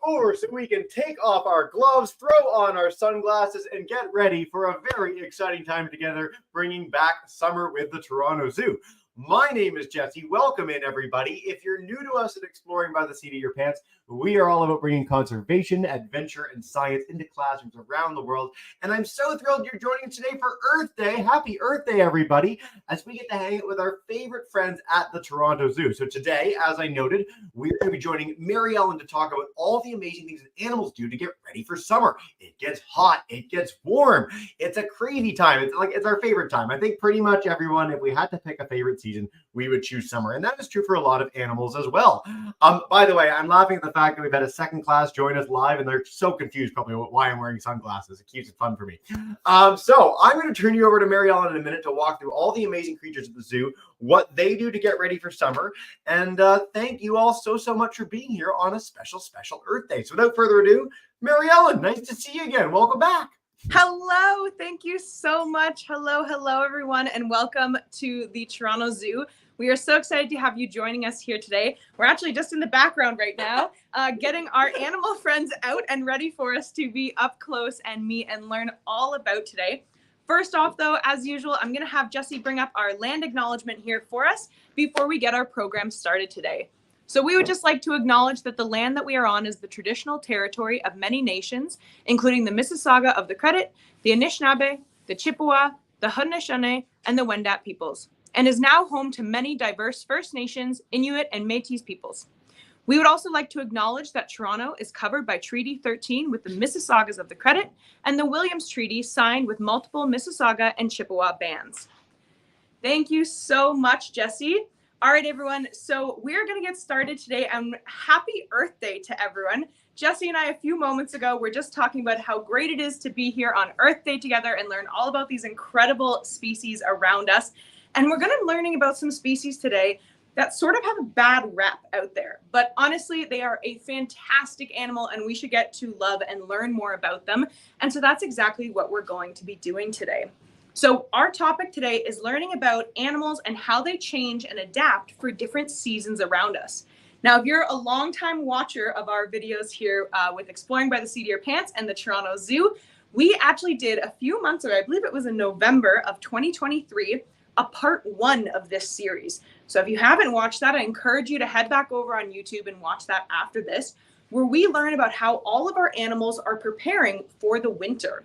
over so we can take off our gloves, throw on our sunglasses, and get ready for a very exciting time together, bringing back summer with the Toronto Zoo. My name is Jesse. Welcome in, everybody. If you're new to us at Exploring by the Seat of Your Pants, we are all about bringing conservation, adventure, and science into classrooms around the world. And I'm so thrilled you're joining us today for Earth Day. Happy Earth Day, everybody, as we get to hang out with our favorite friends at the Toronto Zoo. So today, as I noted, we're going to be joining Mary Ellen to talk about all the amazing things that animals do to get ready for summer. It gets hot. It gets warm. It's a crazy time. It's our favorite time. I think pretty much everyone, if we had to pick a favorite season, we would choose summer. And that is true for a lot of animals as well. By the way, I'm laughing at the fact that we've had a second class join us live, and they're so confused probably why I'm wearing sunglasses. It keeps it fun for me. So I'm going to turn you over to Mary Ellen in a minute to walk through all the amazing creatures at the zoo, what they do to get ready for summer. And thank you all so much for being here on a special Earth Day. So without further ado, Mary Ellen, nice to see you again. Welcome back. Hello, thank you so much. Hello, everyone, and welcome to the Toronto Zoo. We are so excited to have you joining us here today. We're actually just in the background right now, getting our animal friends out and ready for us to be up close and meet and learn all about today. First off, though, as usual, I'm going to have Jesse bring up our land acknowledgement here for us before we get our program started today. So we would just like to acknowledge that the land that we are on is the traditional territory of many nations, including the Mississauga of the Credit, the Anishinaabe, the Chippewa, the Haudenosaunee, and the Wendat peoples, and is now home to many diverse First Nations, Inuit, and Métis peoples. We would also like to acknowledge that Toronto is covered by Treaty 13 with the Mississaugas of the Credit and the Williams Treaty signed with multiple Mississauga and Chippewa bands. Thank you so much, Jesse. All right, everyone. So we're going to get started today, and happy Earth Day to everyone. Jesse and I, a few moments ago, were just talking about how great it is to be here on Earth Day together and learn all about these incredible species around us. And we're going to be learning about some species today that sort of have a bad rap out there. But honestly, they are a fantastic animal, and we should get to love and learn more about them. And so that's exactly what we're going to be doing today. So our topic today is learning about animals and how they change and adapt for different seasons around us. Now, if you're a longtime watcher of our videos here with Exploring by the Seat of Your Pants and the Toronto Zoo, we actually did a few months ago, I believe it was in November of 2023, a part 1 of this series. So if you haven't watched that, I encourage you to head back over on YouTube and watch that after this, where we learn about how all of our animals are preparing for the winter.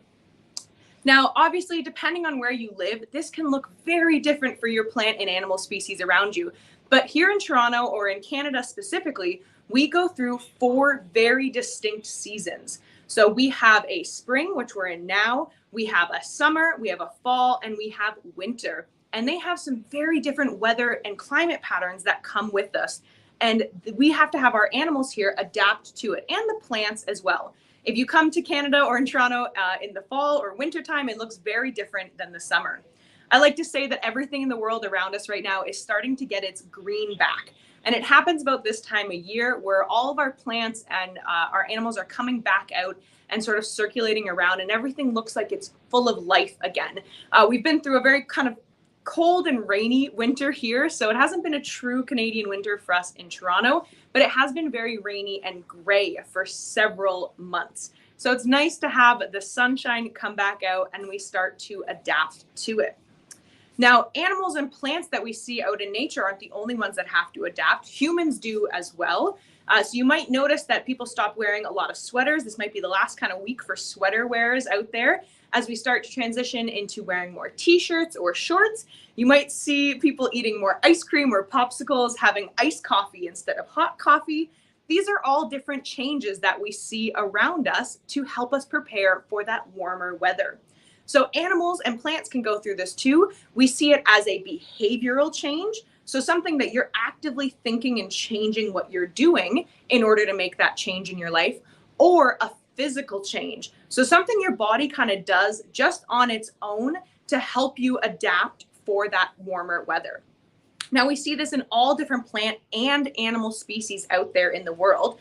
Now, obviously, depending on where you live, this can look very different for your plant and animal species around you. But here in Toronto, or in Canada specifically, we go through 4 very distinct seasons. So we have a spring, which we're in now, we have a summer, we have a fall, and we have winter. And they have some very different weather and climate patterns that come with us. And we have to have our animals here adapt to it, and the plants as well. If you come to Canada or in Toronto in the fall or winter time, it looks very different than the summer. I like to say that everything in the world around us right now is starting to get its green back. And it happens about this time of year where all of our plants and our animals are coming back out and sort of circulating around, and everything looks like it's full of life again. We've been through a very kind of cold and rainy winter here, so it hasn't been a true Canadian winter for us in Toronto, but it has been very rainy and gray for several months. So it's nice to have the sunshine come back out and we start to adapt to it. Now, animals and plants that we see out in nature aren't the only ones that have to adapt. Humans do as well. So you might notice that people stop wearing a lot of sweaters. This might be the last kind of week for sweater wearers out there. As we start to transition into wearing more t-shirts or shorts, you might see people eating more ice cream or popsicles, having iced coffee instead of hot coffee. These are all different changes that we see around us to help us prepare for that warmer weather. So animals and plants can go through this too. We see it as a behavioral change. So something that you're actively thinking and changing what you're doing in order to make that change in your life, or a physical change. So something your body kind of does just on its own to help you adapt for that warmer weather. Now we see this in all different plant and animal species out there in the world.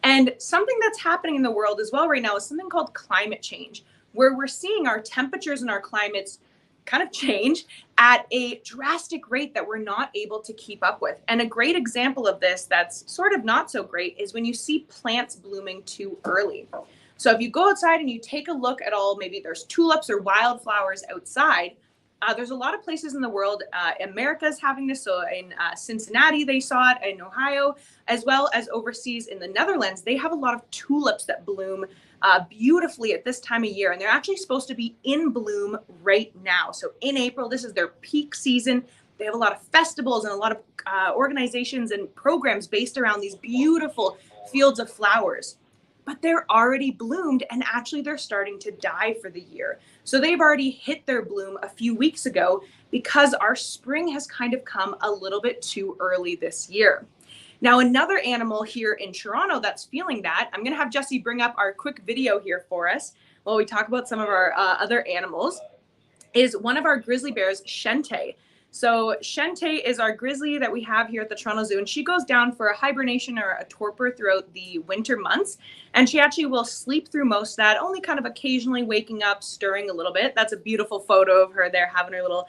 And something that's happening in the world as well right now is something called climate change, where we're seeing our temperatures and our climates kind of change at a drastic rate that we're not able to keep up with. And a great example of this that's sort of not so great is when you see plants blooming too early. So if you go outside and you take a look at all, maybe there's tulips or wildflowers outside, there's a lot of places in the world. America's having this. So in Cincinnati, they saw it, in Ohio, as well as overseas in the Netherlands. They have a lot of tulips that bloom beautifully at this time of year. And they're actually supposed to be in bloom right now. So in April, this is their peak season. They have a lot of festivals and a lot of organizations and programs based around these beautiful fields of flowers. But they're already bloomed, and actually they're starting to die for the year. So they've already hit their bloom a few weeks ago because our spring has kind of come a little bit too early this year. Now, another animal here in Toronto that's feeling that, I'm gonna have Jesse bring up our quick video here for us while we talk about some of our other animals, is one of our grizzly bears, Shente. So Shente is our grizzly that we have here at the Toronto Zoo, and she goes down for a hibernation or a torpor throughout the winter months. And she actually will sleep through most of that, only kind of occasionally waking up, stirring a little bit. That's a beautiful photo of her there having her little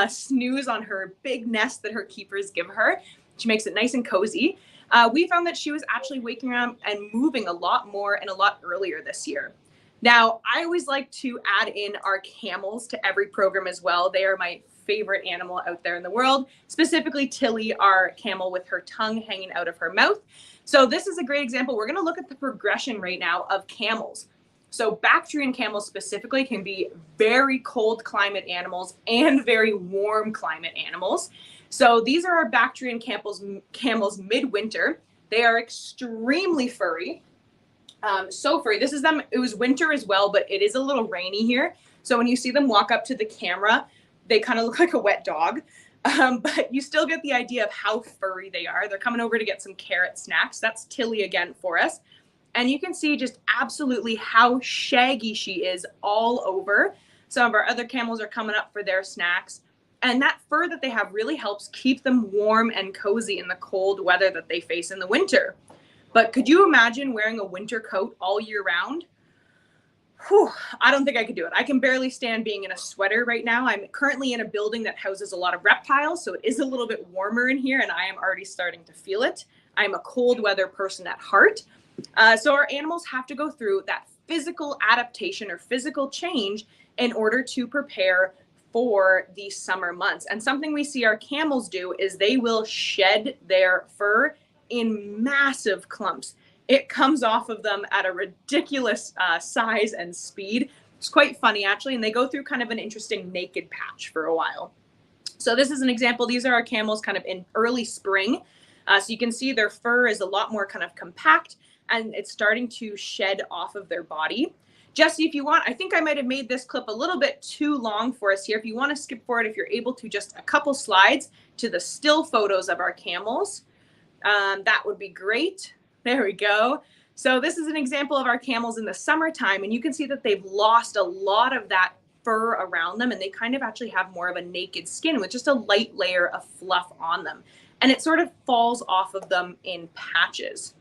snooze on her big nest that her keepers give her. She makes it nice and cozy. We found that she was actually waking up and moving a lot more and a lot earlier this year. Now, I always like to add in our camels to every program as well. They are my favorite animal out there in the world, specifically Tilly, our camel with her tongue hanging out of her mouth. So this is a great example. We're going to look at the progression right now of camels. So Bactrian camels specifically can be very cold climate animals and very warm climate animals. So these are our Bactrian camels midwinter. They are extremely furry. So furry. This is them. It was winter as well, but it is a little rainy here. So when you see them walk up to the camera, they kind of look like a wet dog, but you still get the idea of how furry they are. They're coming over to get some carrot snacks. That's Tilly again for us. And you can see just absolutely how shaggy she is all over. Some of our other camels are coming up for their snacks. And that fur that they have really helps keep them warm and cozy in the cold weather that they face in the winter. But could you imagine wearing a winter coat all year round? Whew, I don't think I could do it. I can barely stand being in a sweater right now. I'm currently in a building that houses a lot of reptiles, so it is a little bit warmer in here, and I am already starting to feel it. I'm a cold weather person at heart. So our animals have to go through that physical adaptation or physical change in order to prepare for the summer months. And something we see our camels do is they will shed their fur in massive clumps. It comes off of them at a ridiculous size and speed. It's quite funny, actually, and they go through kind of an interesting naked patch for a while. So this is an example. These are our camels kind of in early spring. So you can see their fur is a lot more kind of compact, and it's starting to shed off of their body. Jesse, if you want, I think I might have made this clip a little bit too long for us here. If you want to skip forward, if you're able to, just a couple slides to the still photos of our camels, that would be great. There we go. So this is an example of our camels in the summertime, and you can see that they've lost a lot of that fur around them, and they kind of actually have more of a naked skin with just a light layer of fluff on them. And it sort of falls off of them in patches.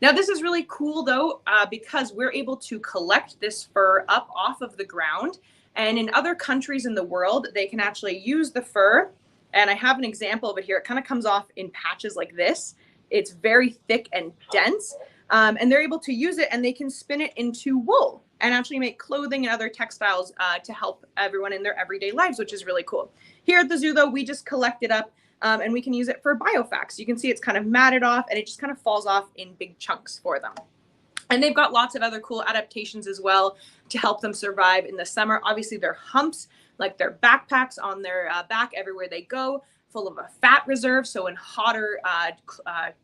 Now, this is really cool, though, because we're able to collect this fur up off of the ground. And in other countries in the world, they can actually use the fur. And I have an example of it here. It kind of comes off in patches like this. It's very thick and dense, and they're able to use it, and they can spin it into wool and actually make clothing and other textiles to help everyone in their everyday lives, which is really cool. Here at the zoo, though, we just collect it up, and we can use it for biofacts. You can see it's kind of matted off, and it just kind of falls off in big chunks for them. And they've got lots of other cool adaptations as well to help them survive in the summer. Obviously, their humps, like their backpacks on their back everywhere they go, full of a fat reserve. So in hotter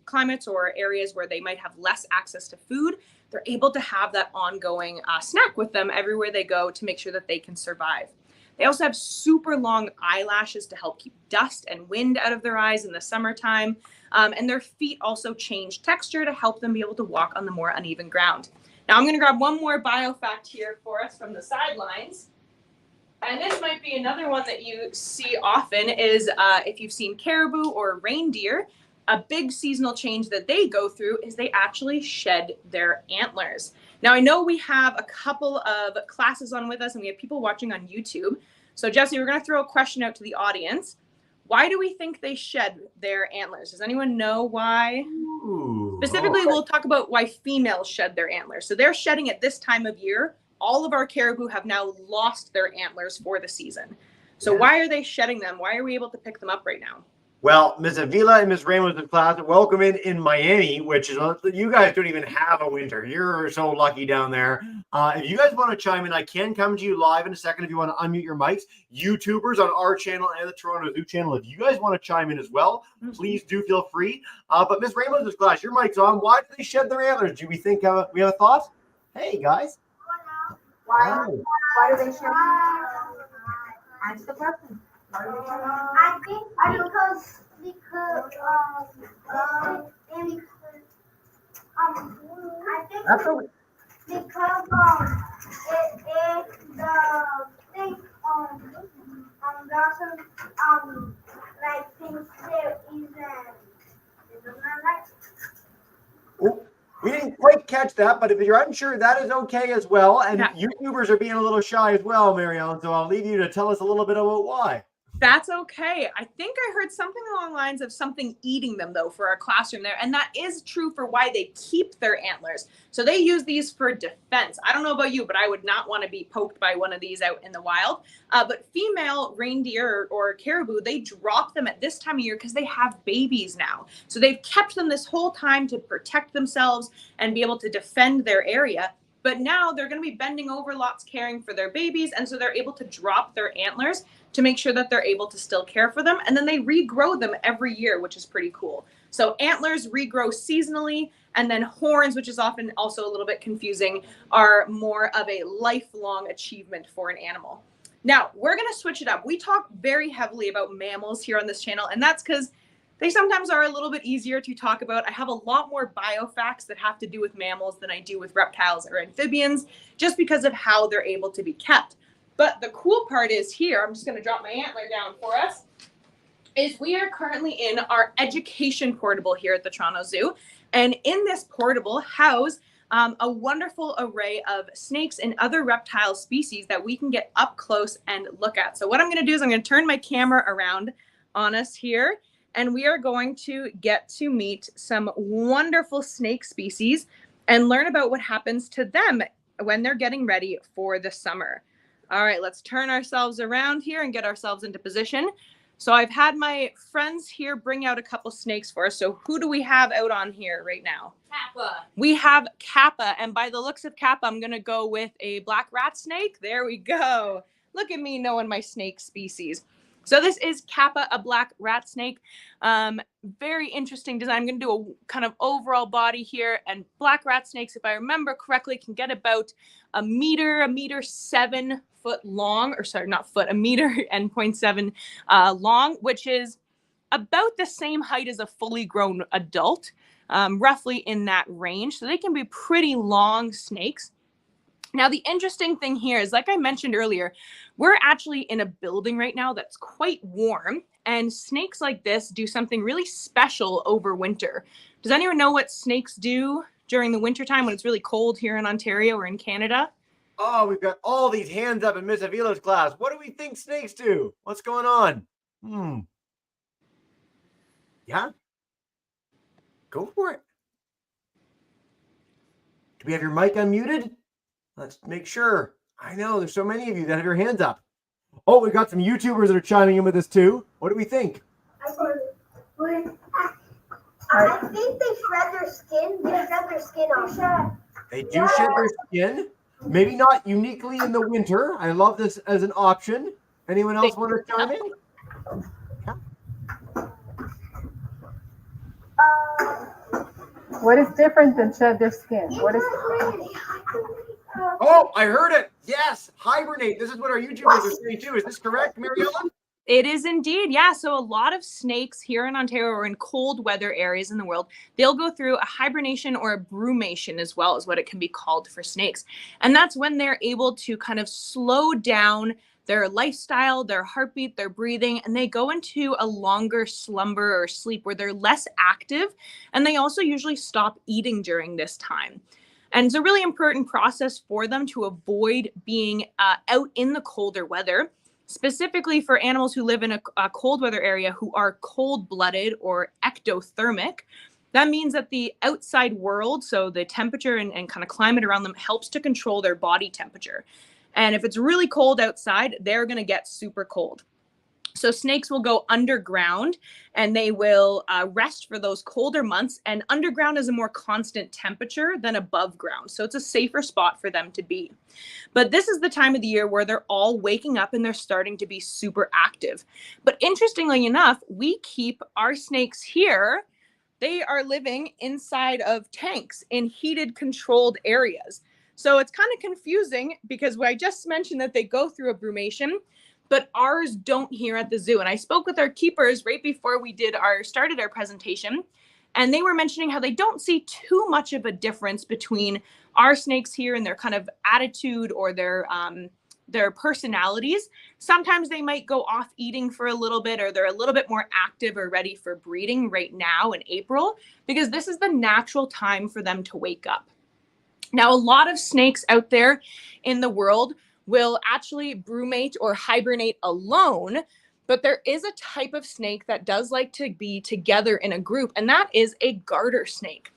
climates or areas where they might have less access to food, they're able to have that ongoing snack with them everywhere they go to make sure that they can survive. They also have super long eyelashes to help keep dust and wind out of their eyes in the summertime. And their feet also change texture to help them be able to walk on the more uneven ground. Now I'm going to grab one more biofact here for us from the sidelines. And this might be another one that you see often is if you've seen caribou or reindeer, a big seasonal change that they go through is they actually shed their antlers. Now, I know we have a couple of classes on with us and we have people watching on YouTube. So Jesse, we're going to throw a question out to the audience. Why do we think they shed their antlers? Does anyone know why? Specifically, we'll talk about why females shed their antlers. So they're shedding at this time of year. All of our caribou have now lost their antlers for the season. So why are they shedding them? Why are we able to pick them up right now? Well, Ms. Avila and Ms. Ramos' class, welcome in Miami, which is, you guys don't even have a winter. You're so lucky down there. If you guys want to chime in, I can come to you live in a second if you want to unmute your mics. YouTubers on our channel and the Toronto Zoo channel, if you guys want to chime in as well, please do feel free. But Ms. Ramos' class, your mic's on. Why do they shed their antlers? Do we think we have a thought? Hey, guys. Why do they shed? Answer the question. I think because I think That's okay. because it the thing doesn't like things there isn't like. Oh, we didn't quite catch that, but if you're unsure, that is okay as well. And Yeah. YouTubers are being a little shy as well, Mary Ellen, so I'll leave you to tell us a little bit about why. That's okay. I think I heard something along the lines of something eating them, though, for our classroom there. And that is true for why they keep their antlers. So they use these for defense. I don't know about you, but I would not want to be poked by one of these out in the wild. But female reindeer or caribou, they drop them at this time of year because they have babies now. So they've kept them this whole time to protect themselves and be able to defend their area. But now they're going to be bending over lots caring for their babies. And so they're able to drop their antlers to make sure that they're able to still care for them. And then they regrow them every year, which is pretty cool. So antlers regrow seasonally, and then horns, which is often also a little bit confusing, are more of a lifelong achievement for an animal. Now, we're going to switch it up. We talk very heavily about mammals here on this channel, and that's because they sometimes are a little bit easier to talk about. I have a lot more biofacts that have to do with mammals than I do with reptiles or amphibians, just because of how they're able to be kept. But the cool part is here, I'm just going to drop my antler down for us, is we are currently in our education portable here at the Toronto Zoo. And in this portable house a wonderful array of snakes and other reptile species that we can get up close and look at. So what I'm going to do is I'm going to turn my camera around on us here, and we are going to get to meet some wonderful snake species and learn about what happens to them when they're getting ready for the summer. All right, let's turn ourselves around here and get ourselves into position. So I've had my friends here bring out a couple snakes for us. So who do we have out on here right now? Kappa. We have Kappa, and by the looks of Kappa, I'm going to go with a black rat snake. There we go. Look at me knowing my snake species. So this is Kappa, a black rat snake. Very interesting design. I'm going to do a kind of overall body here. And black rat snakes, if I remember correctly, can get about a meter 7 foot long, or sorry, not foot, 1.7 meters long, which is about the same height as a fully grown adult, roughly in that range. So they can be pretty long snakes. Now, the interesting thing here is, like I mentioned earlier, we're actually in a building right now that's quite warm, and snakes like this do something really special over winter. Does anyone know what snakes do during the wintertime when it's really cold here in Ontario or in Canada? Oh, we've got all these hands up in Miss Avila's class. What do we think snakes do? What's going on? Yeah? Go for it. Do we have your mic unmuted? Let's make sure. I know there's so many of you that have your hands up. Oh, we got some YouTubers that are chiming in with us too. What do we think? I think they shred their skin. They shred their skin off. They do shed their skin. Maybe not uniquely in the winter. I love this as an option. Anyone else want to chime in? What is different than shed their skin? What is? Oh, I heard it. Yes, hibernate. This is what our YouTubers are saying too. Is this correct, Mary Ellen? It is indeed. Yeah. So a lot of snakes here in Ontario or in cold weather areas in the world, they'll go through a hibernation or a brumation as well, is what it can be called for snakes. And that's when they're able to kind of slow down their lifestyle, their heartbeat, their breathing, and they go into a longer slumber or sleep where they're less active. And they also usually stop eating during this time. And it's a really important process for them to avoid being out in the colder weather. specifically for animals who live in a cold weather area who are cold-blooded or ectothermic. That means that the outside world, so the temperature and kind of climate around them, helps to control their body temperature. And if it's really cold outside, they're going to get super cold. So snakes will go underground and they will rest for those colder months. And underground is a more constant temperature than above ground. So it's a safer spot for them to be. But this is the time of the year where they're all waking up and they're starting to be super active. But interestingly enough, we keep our snakes here. They are living inside of tanks in heated, controlled areas. So it's kind of confusing because I just mentioned that they go through a brumation, but ours don't here at the zoo. And I spoke with our keepers right before we started our presentation, and they were mentioning how they don't see too much of a difference between our snakes here and their kind of attitude or their personalities. Sometimes they might go off eating for a little bit, or they're a little bit more active or ready for breeding right now in April, because this is the natural time for them to wake up. Now, a lot of snakes out there in the world will actually brumate or hibernate alone, but there is a type of snake that does like to be together in a group, and that is a garter snake.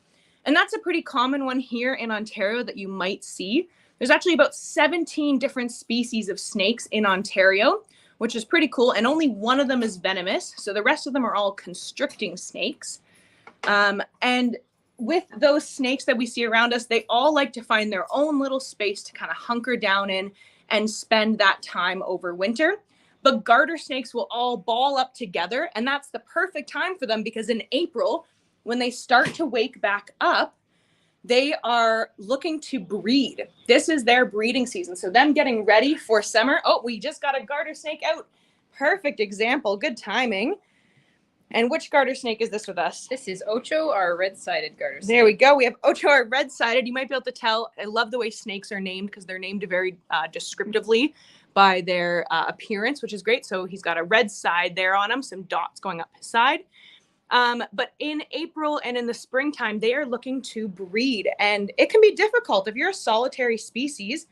And that's a pretty common one here in Ontario that you might see. There's actually about 17 different species of snakes in Ontario, which is pretty cool, and only one of them is venomous, so the rest of them are all constricting snakes. And with those snakes that we see around us, they all like to find their own little space to kind of hunker down in and spend that time over winter. But garter snakes will all ball up together, and that's the perfect time for them because in April, when they start to wake back up, they are looking to breed. This is their breeding season. So them getting ready for summer. Oh, we just got a garter snake out. Perfect example. Good timing. And which garter snake is this with us? This is Ocho, our red-sided garter snake. There we go. We have Ocho, our red-sided. You might be able to tell. I love the way snakes are named because they're named very descriptively by their appearance, which is great. So he's got a red side there on him, some dots going up his side. But in April and in the springtime, they are looking to breed. And it can be difficult. If you're a solitary species,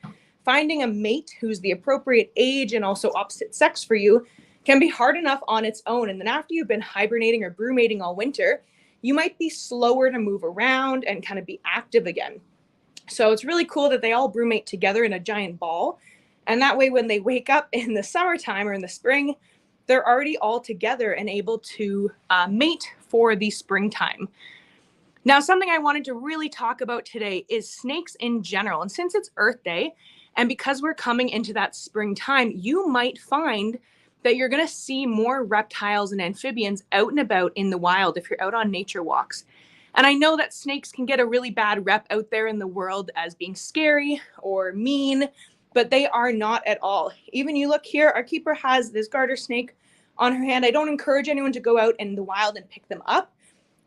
finding a mate who's the appropriate age and also opposite sex for you can be hard enough on its own. And then after you've been hibernating or brumating all winter, you might be slower to move around and kind of be active again. So it's really cool that they all brumate together in a giant ball. And that way, when they wake up in the summertime or in the spring, they're already all together and able to mate for the springtime. Now, something I wanted to really talk about today is snakes in general. And since it's Earth Day, and because we're coming into that springtime, you might find that you're going to see more reptiles and amphibians out and about in the wild if you're out on nature walks. And I know that snakes can get a really bad rep out there in the world as being scary or mean, but they are not at all. Even you look here, our keeper has this garter snake on her hand. I don't encourage anyone to go out in the wild and pick them up,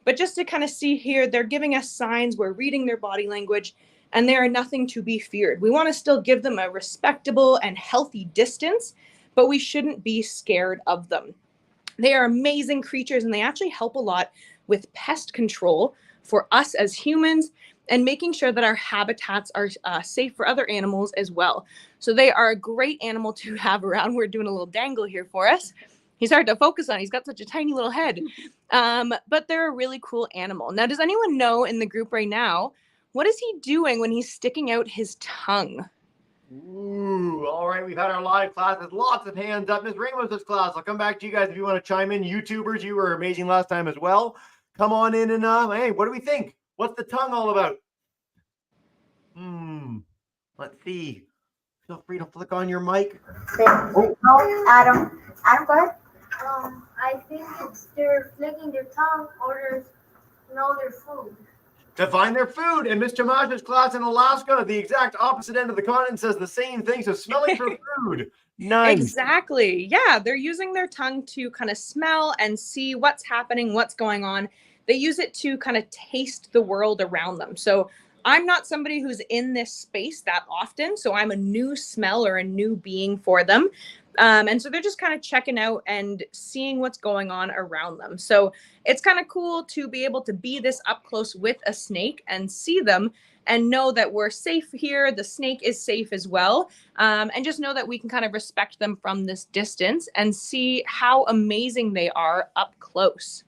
but just to kind of see here, they're giving us signs, we're reading their body language, and they are nothing to be feared. We want to still give them a respectable and healthy distance, but we shouldn't be scared of them. They are amazing creatures, and they actually help a lot with pest control for us as humans and making sure that our habitats are safe for other animals as well. So they are a great animal to have around. We're doing a little dangle here for us. He's hard to focus on. He's got such a tiny little head. But they're a really cool animal. Now, does anyone know in the group right now, what is he doing when he's sticking out his tongue? Ooh, all right. We've had our live classes. Lots of hands up. Miss Ramos' class. I'll come back to you guys if you want to chime in. YouTubers, you were amazing last time as well. Come on in and, hey, what do we think? What's the tongue all about? Let's see. Feel free to flick on your mic. No, Adam. Adam, go ahead. I think it's they're flicking their tongue or to know their food. To find their food. And Miss Tamash's class in Alaska, the exact opposite end of the continent, says the same thing. So smelling for food. Nice. Exactly. Yeah, they're using their tongue to kind of smell and see what's happening, what's going on. They use it to kind of taste the world around them. So I'm not somebody who's in this space that often. So I'm a new smell or a new being for them. And so they're just kind of checking out and seeing what's going on around them. So it's kind of cool to be able to be this up close with a snake and see them and know that we're safe here. The snake is safe as well. And just know that we can kind of respect them from this distance and see how amazing they are up close.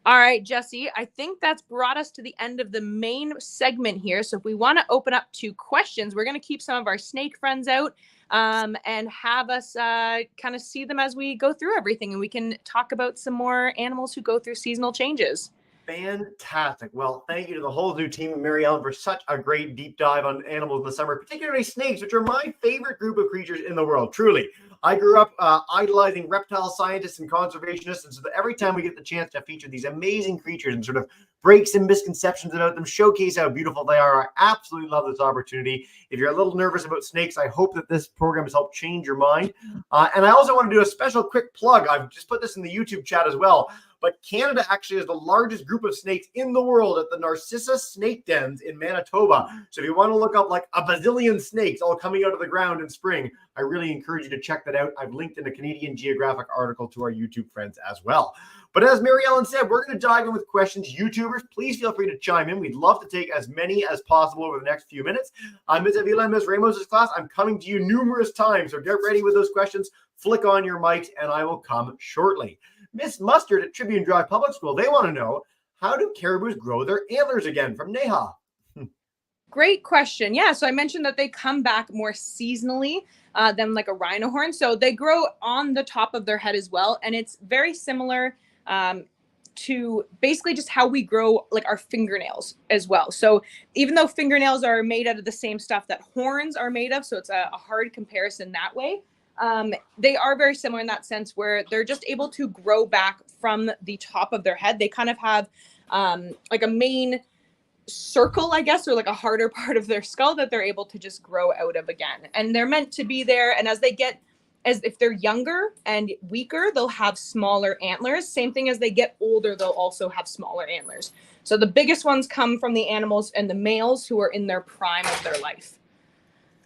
All right, Jesse, I think that's brought us to the end of the main segment here. So if we want to open up to questions, we're going to keep some of our snake friends out and have us kind of see them as we go through everything. And we can talk about some more animals who go through seasonal changes. Fantastic. Well, thank you to the whole zoo team and Mary Ellen for such a great deep dive on animals in the summer, particularly snakes, which are my favorite group of creatures in the world. Truly, I grew up idolizing reptile scientists and conservationists, and so that every time we get the chance to feature these amazing creatures and sort of break some misconceptions about them, showcase how beautiful they are, I absolutely love this opportunity. If you're a little nervous about snakes, I hope that this program has helped change your mind. And I also want to do a special quick plug. I've just put this in the YouTube chat as well. But Canada actually is the largest group of snakes in the world at the Narcissa Snake Dens in Manitoba. So if you want to look up like a bazillion snakes all coming out of the ground in spring, I really encourage you to check that out. I've linked in a Canadian Geographic article to our YouTube friends as well. But as Mary Ellen said, we're going to dive in with questions. YouTubers, please feel free to chime in. We'd love to take as many as possible over the next few minutes. Ms. Avila and Ms. Ramos' class, I'm coming to you numerous times. So get ready with those questions. Flick on your mics and I will come shortly. Miss Mustard at Tribune Drive Public School, they want to know, how do caribous grow their antlers again? From Neha. Great question. Yeah, so I mentioned that they come back more seasonally than like a rhino horn. So they grow on the top of their head as well. And it's very similar to basically just how we grow like our fingernails as well. So even though fingernails are made out of the same stuff that horns are made of, so it's a hard comparison that way. They are very similar in that sense where they're just able to grow back from the top of their head. They kind of have like a main circle, I guess, or like a harder part of their skull that they're able to just grow out of again. And they're meant to be there. And as if they're younger and weaker, they'll have smaller antlers. Same thing as they get older, they'll also have smaller antlers. So the biggest ones come from the animals and the males who are in their prime of their life.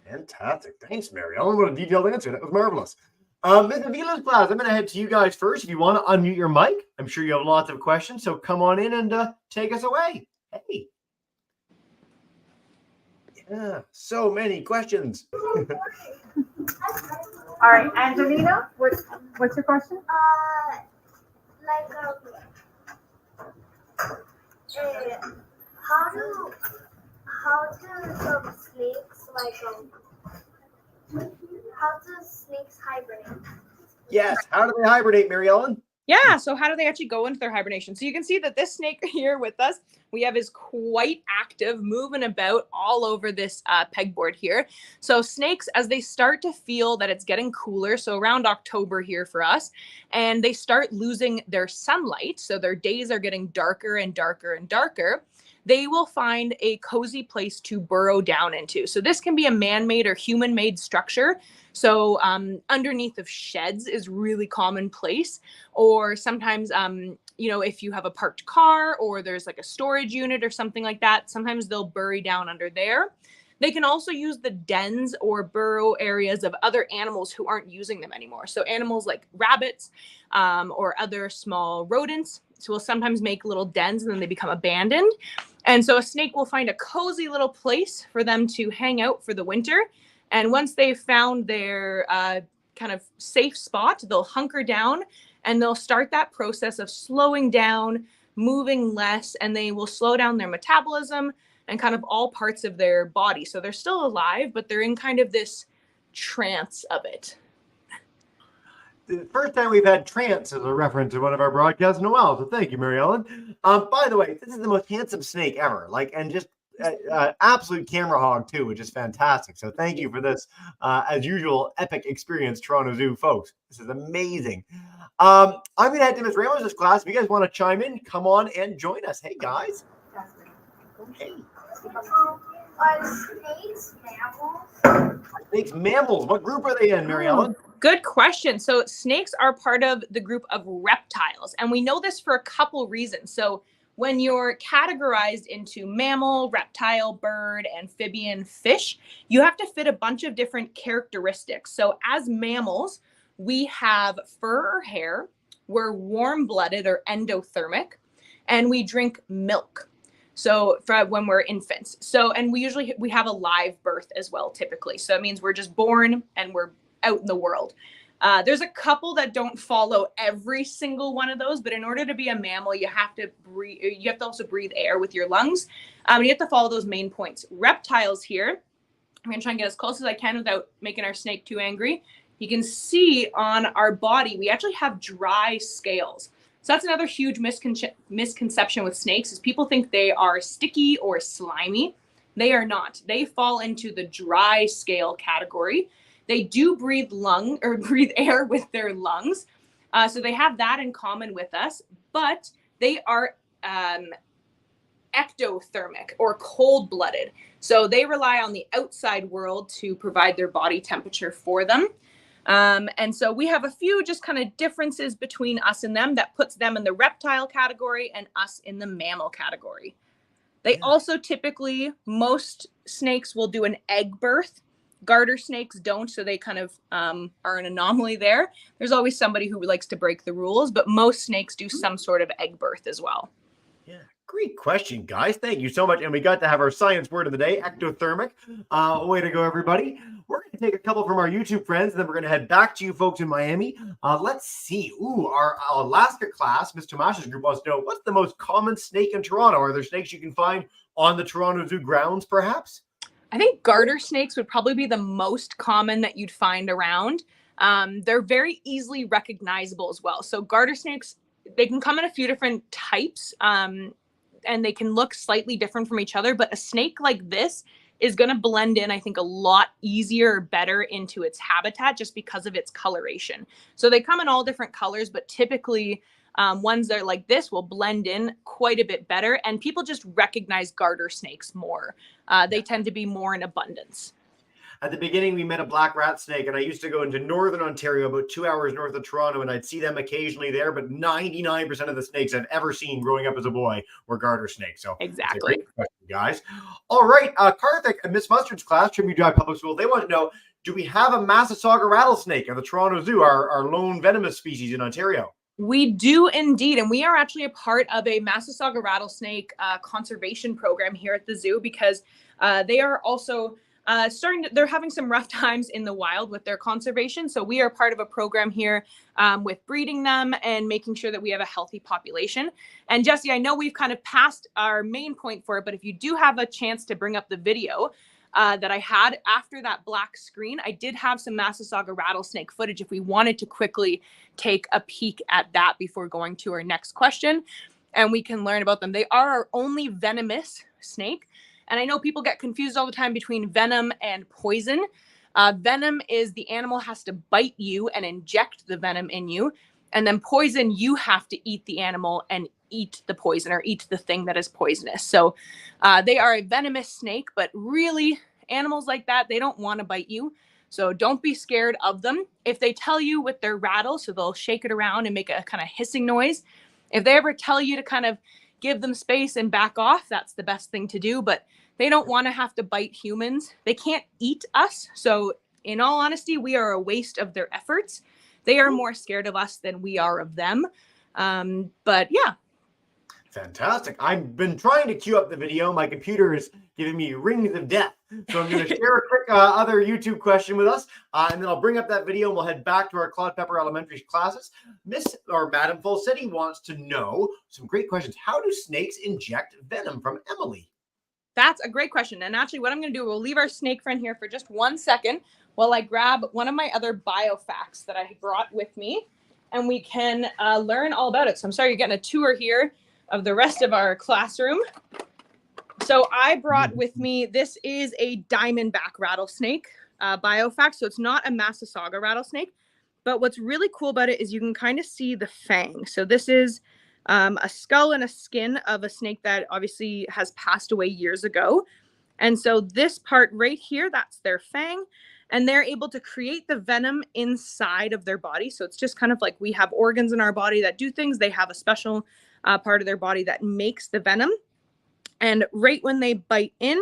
Fantastic. Thanks, Mary Ellen. What a detailed answer. That was marvelous. Ms. Avila's class, I'm going to head to you guys first. If you want to unmute your mic, I'm sure you have lots of questions. So come on in and take us away. Hey. Yeah, so many questions. All right, Angelina, what's your question? How do some snakes how do snakes hibernate? Yes, how do they hibernate, Mary Ellen? Yeah, so how do they actually go into their hibernation? So you can see that this snake here with us, we have is quite active, moving about all over this pegboard here. So snakes, as they start to feel that it's getting cooler, so around October here for us, and they start losing their sunlight, so their days are getting darker and darker and darker, they will find a cozy place to burrow down into. So this can be a man-made or human-made structure. So underneath of sheds is really commonplace, or sometimes, if you have a parked car or there's like a storage unit or something like that, sometimes they'll bury down under there. They can also use the dens or burrow areas of other animals who aren't using them anymore. So animals like rabbits or other small rodents. So we'll sometimes make little dens and then they become abandoned. And so a snake will find a cozy little place for them to hang out for the winter. And once they've found their kind of safe spot, they'll hunker down and they'll start that process of slowing down, moving less, and they will slow down their metabolism and kind of all parts of their body. So they're still alive, but they're in kind of this trance of it. The first time we've had trance as a reference to one of our broadcasts in a while, so thank you, Mary Ellen. By the way, this is the most handsome snake ever, and just absolute camera hog too, which is fantastic. So thank you for this, as usual, epic experience, Toronto Zoo folks. This is amazing. I'm going to head to Ms. Ramos' class. If you guys want to chime in, come on and join us. Hey, guys. Hey. Are snakes mammals? Snakes mammals. What group are they in, Mary Ellen? Good question. So snakes are part of the group of reptiles, and we know this for a couple reasons. So when you're categorized into mammal, reptile, bird, amphibian, fish, you have to fit a bunch of different characteristics. So as mammals, we have fur or hair, we're warm-blooded or endothermic, and we drink milk. So for when we're infants. So, and we have a live birth as well, typically. So it means we're just born and we're out in the world. There's a couple that don't follow every single one of those, but in order to be a mammal, you have to breathe. You have to also breathe air with your lungs. You have to follow those main points. Reptiles here. I'm gonna try and get as close as I can without making our snake too angry. You can see on our body, we actually have dry scales. So that's another huge misconception with snakes is people think they are sticky or slimy. They are not. They fall into the dry scale category. They do breathe air with their lungs. So they have that in common with us, but they are ectothermic or cold-blooded. So they rely on the outside world to provide their body temperature for them. And so we have a few just kind of differences between us and them that puts them in the reptile category and us in the mammal category. They also typically, most snakes will do an egg birth. Garter snakes don't, so they kind of are an anomaly there. There's always somebody who likes to break the rules, but most snakes do some sort of egg birth as well. Yeah, great question, guys. Thank you so much. And we got to have our science word of the day, ectothermic. Way to go, everybody. We're going to take a couple from our YouTube friends, and then we're going to head back to you folks in Miami. Let's see. Ooh, our Alaska class, Miss Tomas's group, wants to know, what's the most common snake in Toronto? Are there snakes you can find on the Toronto Zoo grounds, perhaps? I think garter snakes would probably be the most common that you'd find around. They're very easily recognizable as well. So garter snakes, they can come in a few different types, and they can look slightly different from each other. But a snake like this is going to blend in, I think, a lot easier or better into its habitat just because of its coloration. So they come in all different colors, but typically ones that are like this will blend in quite a bit better. And people just recognize garter snakes more. They tend to be more in abundance. At the beginning, we met a black rat snake, and I used to go into northern Ontario, about 2 hours north of Toronto, and I'd see them occasionally there, but 99% of the snakes I've ever seen growing up as a boy were garter snakes. So exactly. It's a great question, guys. All right, Karthik, Miss Mustard's class, Tribute Drive Public School, they want to know, do we have a Masa Saga rattlesnake at the Toronto Zoo, our lone venomous species in Ontario? We do indeed, and we are actually a part of a Masa Saga rattlesnake conservation program here at the zoo because they are also they're having some rough times in the wild with their conservation. So we are part of a program here with breeding them and making sure that we have a healthy population. And Jesse, I know we've kind of passed our main point for it, but if you do have a chance to bring up the video that I had after that black screen, I did have some Masa Saga rattlesnake footage if we wanted to quickly take a peek at that before going to our next question, and we can learn about them. They are our only venomous snake. And I know people get confused all the time between venom and poison. Venom is the animal has to bite you and inject the venom in you. And then poison, you have to eat the animal and eat the poison or eat the thing that is poisonous. So they are a venomous snake, but really animals like that, they don't want to bite you. So don't be scared of them. If they tell you with their rattle, so they'll shake it around and make a kind of hissing noise. If they ever tell you to kind of give them space and back off, that's the best thing to do. But they don't want to have to bite humans. They can't eat us. So in all honesty, we are a waste of their efforts. They are more scared of us than we are of them. But yeah. Fantastic. I've been trying to queue up the video. My computer is giving me rings of death. So I'm going to share a quick other YouTube question with us. And then I'll bring up that video and we'll head back to our Claude Pepper Elementary classes. Miss or Madam Fulsetti wants to know some great questions. How do snakes inject venom? From Emily. That's a great question. And actually what I'm going to do, we'll leave our snake friend here for just 1 second while I grab one of my other bio facts that I brought with me and we can learn all about it. So I'm sorry you're getting a tour here of the rest of our classroom. So I brought with me, this is a diamondback rattlesnake bio fact. So it's not a Masa Saga rattlesnake, but what's really cool about it is you can kind of see the fang. So this is a skull and a skin of a snake that obviously has passed away years ago. And so this part right here, that's their fang. And they're able to create the venom inside of their body. So it's just kind of like we have organs in our body that do things. They have a special part of their body that makes the venom. And right when they bite in,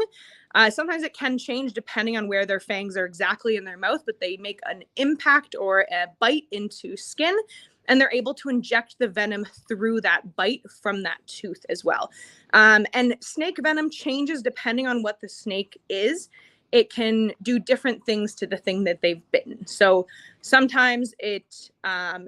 sometimes it can change depending on where their fangs are exactly in their mouth, but they make an impact or a bite into skin. and they're able to inject the venom through that bite from that tooth as well. And snake venom changes depending on what the snake is. It can do different things to the thing that they've bitten. So sometimes it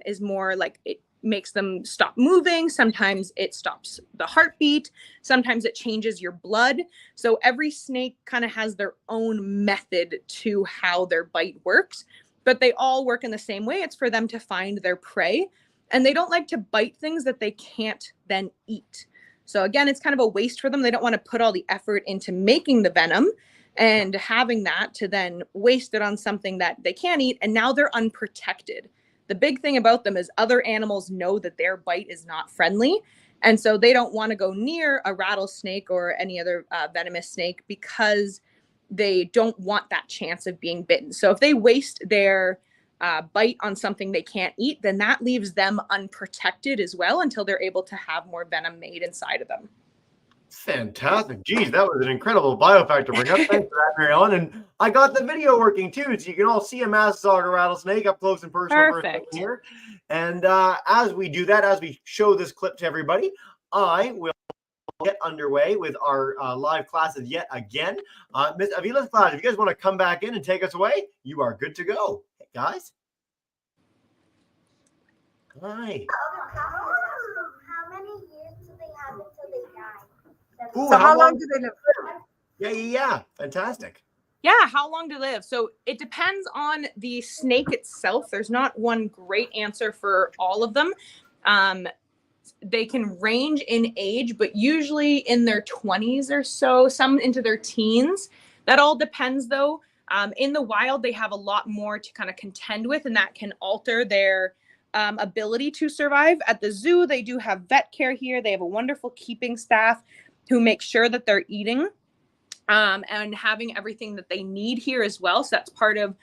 is more like it makes them stop moving. Sometimes it stops the heartbeat. Sometimes it changes your blood. So every snake kind of has their own method to how their bite works, but they all work in the same way. It's for them to find their prey, and they don't like to bite things that they can't then eat. So again, it's kind of a waste for them. They don't want to put all the effort into making the venom and having that to then waste it on something that they can't eat, and now they're unprotected. The big thing about them is other animals know that their bite is not friendly, and so they don't want to go near a rattlesnake or any other venomous snake because they don't want that chance of being bitten. So if they waste their bite on something they can't eat, then that leaves them unprotected as well until they're able to have more venom made inside of them. Fantastic. Geez, that was an incredible biofact to bring up. Thanks for that, Mary Ellen. And I got the video working too, so you can all see a Masa Saga rattlesnake up close and personal. Perfect. Here. And as we do that, as we show this clip to everybody, I will get underway with our live classes yet again. Miss Avila's class, if you guys want to come back in and take us away, you are good to go. Hey, guys. Hi. How many years do they have until they die? Ooh, So how long do they live? Yeah. Fantastic. Yeah, how long to live? So it depends on the snake itself. There's not one great answer for all of them. They can range in age, but usually in their 20s or so, some into their teens. That all depends though. In the wild, they have a lot more to kind of contend with, and that can alter their ability to survive. At the zoo, they do have vet care here. They have a wonderful keeping staff who make sure that they're eating and having everything that they need here as well. So that's part of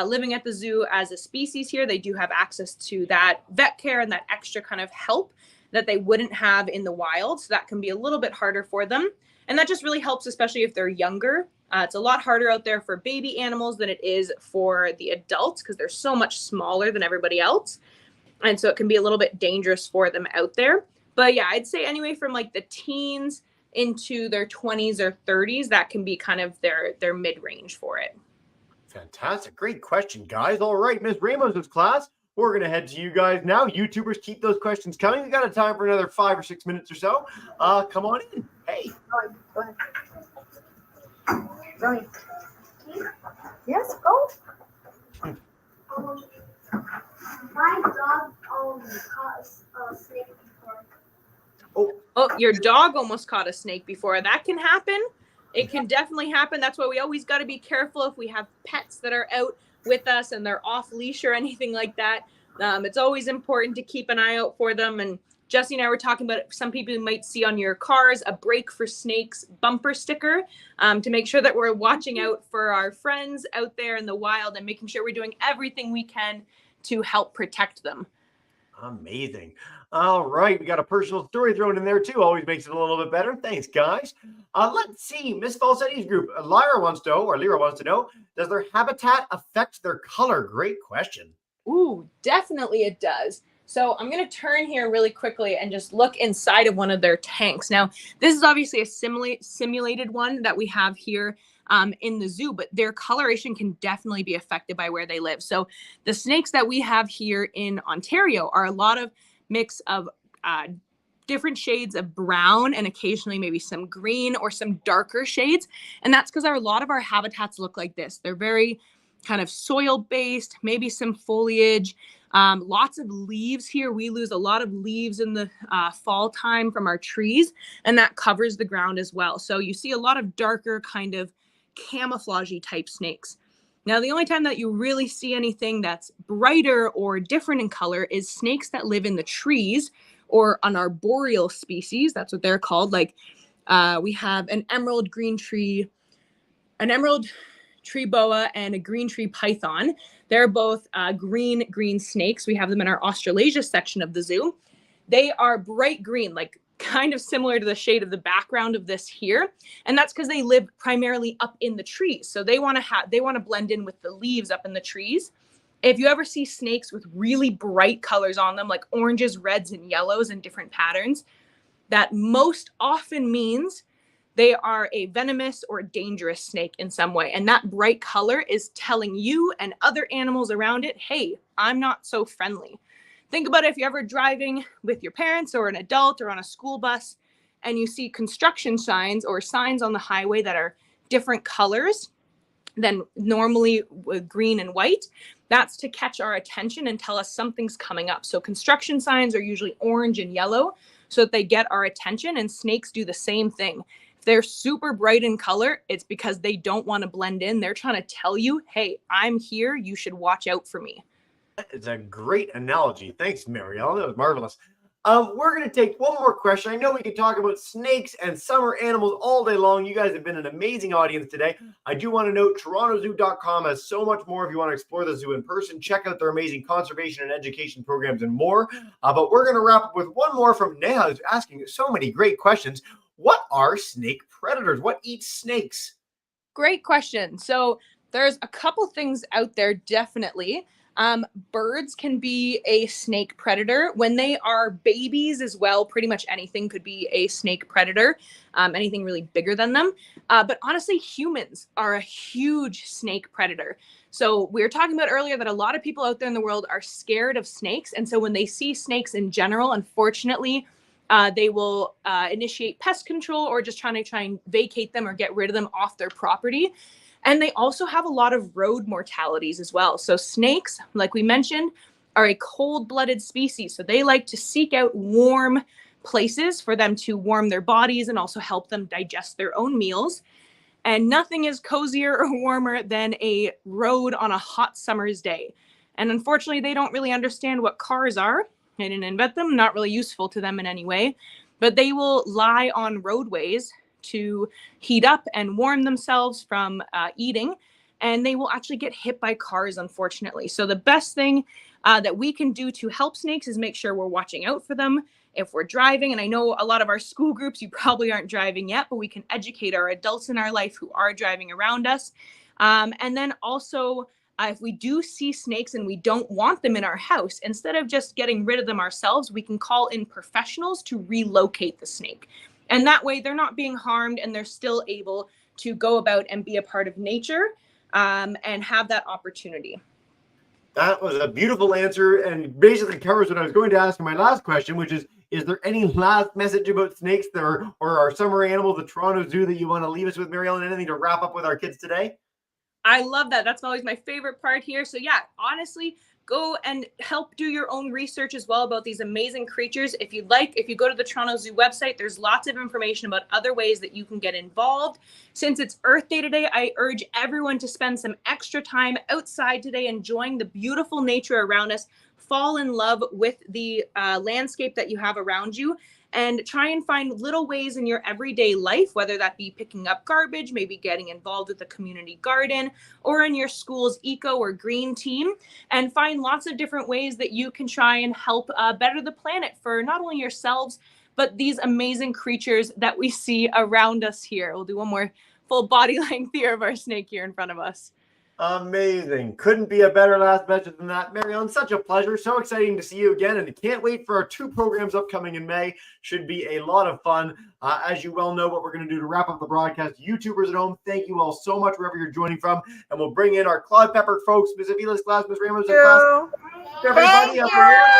living at the zoo as a species here. They do have access to that vet care and that extra kind of help that they wouldn't have in the wild. So that can be a little bit harder for them. And that just really helps, especially if they're younger. It's a lot harder out there for baby animals than it is for the adults because they're so much smaller than everybody else. And so it can be a little bit dangerous for them out there. But yeah, I'd say anyway from like the teens into their 20s or 30s, that can be kind of their mid-range for it. Fantastic. Great question, guys. All right, Miss Ramos's class, we're going to head to you guys now. YouTubers, keep those questions coming. We got a time for another 5 or 6 minutes or so. Come on in. Hey. Go ahead. Go ahead. Yes, go. My dog caught a snake before. Oh, your dog almost caught a snake before. That can happen. It can definitely happen. That's why we always got to be careful if we have pets that are out with us and they're off leash or anything like that. It's always important to keep an eye out for them. And Jesse and I were talking about some people might see on your cars a Break for Snakes bumper sticker to make sure that we're watching out for our friends out there in the wild and making sure we're doing everything we can to help protect them. Amazing. All right. We got a personal story thrown in there too. Always makes it a little bit better. Thanks, guys. Let's see. Miss Falsetti's group. Lyra wants to know, does their habitat affect their color? Great question. Ooh, definitely it does. So I'm going to turn here really quickly and just look inside of one of their tanks. Now, this is obviously a simulated one that we have here in the zoo, but their coloration can definitely be affected by where they live. So the snakes that we have here in Ontario are a lot of mix of different shades of brown and occasionally maybe some green or some darker shades. And that's because a lot of our habitats look like this. They're very kind of soil based, maybe some foliage, lots of leaves here. We lose a lot of leaves in the fall time from our trees, and that covers the ground as well. So you see a lot of darker kind of camouflagey type snakes. Now, the only time that you really see anything that's brighter or different in color is snakes that live in the trees or an arboreal species. That's what they're called. Like we have an emerald tree boa and a green tree python. They're both green snakes. We have them in our Australasia section of the zoo. They are bright green, like kind of similar to the shade of the background of this here. And that's because they live primarily up in the trees. So they want to blend in with the leaves up in the trees. If you ever see snakes with really bright colors on them, like oranges, reds, and yellows and different patterns, that most often means they are a venomous or dangerous snake in some way. And that bright color is telling you and other animals around it, hey, I'm not so friendly. Think about it if you're ever driving with your parents or an adult or on a school bus and you see construction signs or signs on the highway that are different colors than normally with green and white. That's to catch our attention and tell us something's coming up. So construction signs are usually orange and yellow so that they get our attention, and snakes do the same thing. If they're super bright in color, it's because they don't want to blend in. They're trying to tell you, hey, I'm here. You should watch out for me. It's a great analogy. Thanks, Marielle. That was marvelous. We're going to take one more question. I know we could talk about snakes and summer animals all day long. You guys have been an amazing audience today. I do want to note torontozoo.com has so much more if you want to explore the zoo in person. Check out their amazing conservation and education programs and more. But we're going to wrap up with one more from Neha, who's asking so many great questions. What are snake predators? What eats snakes? Great question. So there's a couple things out there, definitely. Birds can be a snake predator. When they are babies as well, pretty much anything could be a snake predator, anything really bigger than them. But honestly, humans are a huge snake predator. So we were talking about earlier that a lot of people out there in the world are scared of snakes. And so when they see snakes in general, unfortunately, they will initiate pest control or just try and vacate them or get rid of them off their property. And they also have a lot of road mortalities as well. So snakes, like we mentioned, are a cold-blooded species. So they like to seek out warm places for them to warm their bodies and also help them digest their own meals. And nothing is cozier or warmer than a road on a hot summer's day. And unfortunately, they don't really understand what cars are. They didn't invent them, not really useful to them in any way. But they will lie on roadways to heat up and warm themselves from eating, and they will actually get hit by cars, unfortunately. So the best thing that we can do to help snakes is make sure we're watching out for them if we're driving. And I know a lot of our school groups, you probably aren't driving yet, but we can educate our adults in our life who are driving around us. And then also, if we do see snakes and we don't want them in our house, instead of just getting rid of them ourselves, we can call in professionals to relocate the snake. And that way they're not being harmed and they're still able to go about and be a part of nature and have that opportunity. That was a beautiful answer and basically covers what I was going to ask in my last question, which is there any last message about snakes or our summer animals, the Toronto Zoo, that you want to leave us with, Marielle, and anything to wrap up with our kids today? I love that. That's always my favorite part here. So yeah, honestly, go and help do your own research as well about these amazing creatures. If you'd like, if you go to the Toronto Zoo website, there's lots of information about other ways that you can get involved. Since it's Earth Day today, I urge everyone to spend some extra time outside today, enjoying the beautiful nature around us. Fall in love with the landscape that you have around you, and try and find little ways in your everyday life, whether that be picking up garbage, maybe getting involved with the community garden, or in your school's eco or green team, and find lots of different ways that you can try and help better the planet for not only yourselves, but these amazing creatures that we see around us here. We'll do one more full body length here of our snake here in front of us. Amazing. Couldn't be a better last message than that. Marielle, such a pleasure. So exciting to see you again. And can't wait for our 2 programs upcoming in May. Should be a lot of fun. As you well know, what we're going to do to wrap up the broadcast. YouTubers at home, thank you all so much wherever you're joining from. And we'll bring in our Claude Pepper folks, Ms. Avila's class, Ms. Ramos' class. Everybody up here.